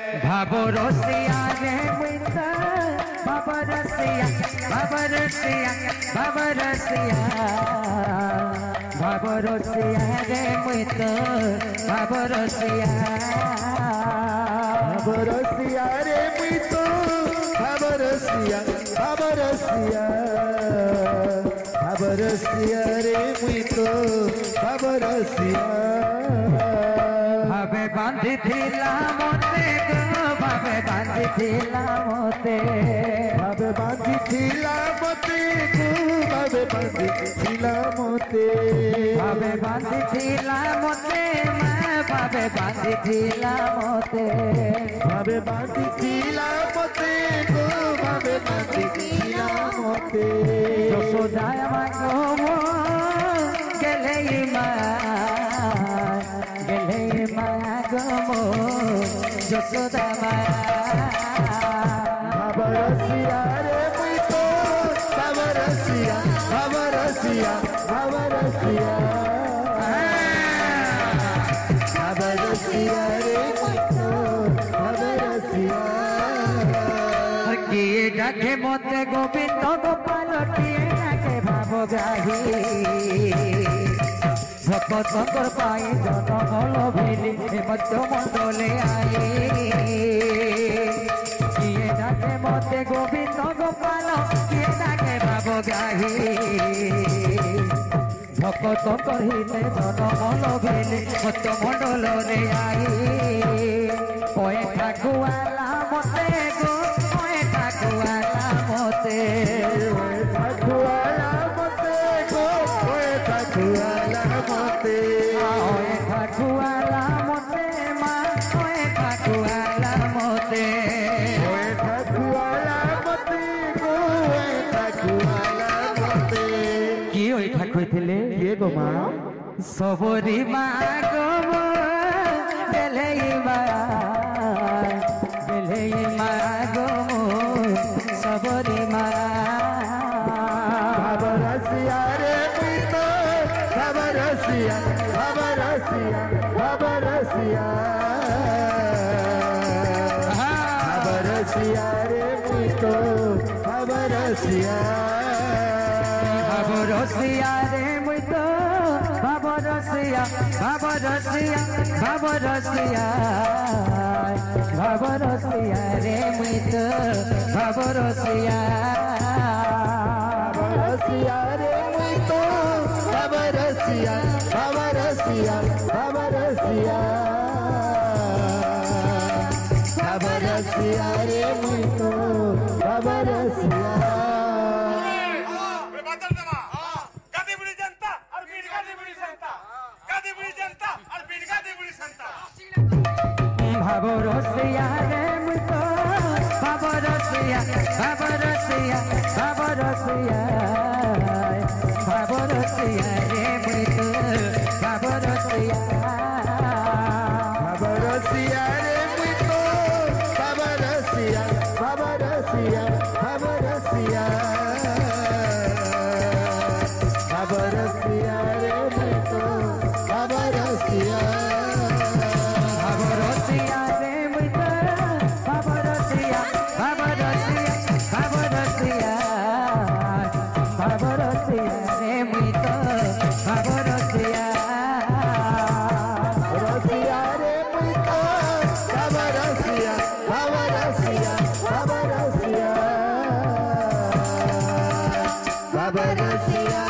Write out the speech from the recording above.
भाबो रसिया रे मुइता बाबा रसिया बाबा रसिया बाबा रसिया बाबा रसिया रे मुइता बाबा रसिया रे मुइतो बाबा रसिया रे मुइतो बाबा रसिया भावे बांधी थिला मोते गो भावे बांधी थिला मोते भावे बांधी थिला मोते गो भावे बांधी थिला मोते भावे बांधी थिला मोते मैं भावे बांधी थिला मोते भावे बांधी थिला मोते गो भावे बांधी थिला मोते यशोदाय मागो मो गेले मागो मो यशोदा बाबा रसिया रे मुइतो बाबा रसिया बाबा रसिया बाबा रसिया बाबा रसिया रे मुइतो बाबा रसिया किए डाके मोते गोविंद गोपाल किए डाके भाव ग्राही भक्त शंकर पाई जनम लभिली मध्य मंडले आई किए डाके मोते गोविंद गोपाल किए डाके भाव ग्राही भक्त शंकर हिले जनम लभिली मध्य मंडले आई ओए ठाकुआला मोते गो ठाकुआला मोते ठाकुआला मोते गो ठाकुआला मोते ओए ठाकुआला मोते माँ ओए ठाकुआला मोते ओए ठाकुआला मोते गो ठाकुआला मोते की ओए ठाकुर थिले ये गो माँ सबरी माँ गो बेले माँ गो सबरी माँ बाबा रसिया रे मुइतो बाबा रसिया बाबा रसिया बाबा रसिया बाबा रसिया रे मुइतो बाबा रसिया बाबा रसिया रे मुइतो बाबा रसिया बाबा रसिया बाबा रसिया बाबा रसिया रे मुइतो बाबा रसिया रसिया रे मुइतो बाबा रसिया बाबा रसिया बाबा रसिया बाबा रसिया रे मुइतो बाबा रसिया भाबो रसिया रे मुइतो बाबा रसिया बाबा रसिया बाबा रसिया बाबा रसिया रे मुइतो बाबा रसिया बाबा रसिया रे मुइतो बाबा रसिया बाबा रसिया बाबा रसिया बाबा रसिया रे मुइतो बाबा रसिया बाबा रसिया रे मुइतो बाबा रसिया बाबा रसिया बाबा रसिया बाबा रसिया रे मुइतो बाबा रसिया रसिया रे मुइतो बाबा रसिया बाबा रसिया बाबा रसिया बाबा रसिया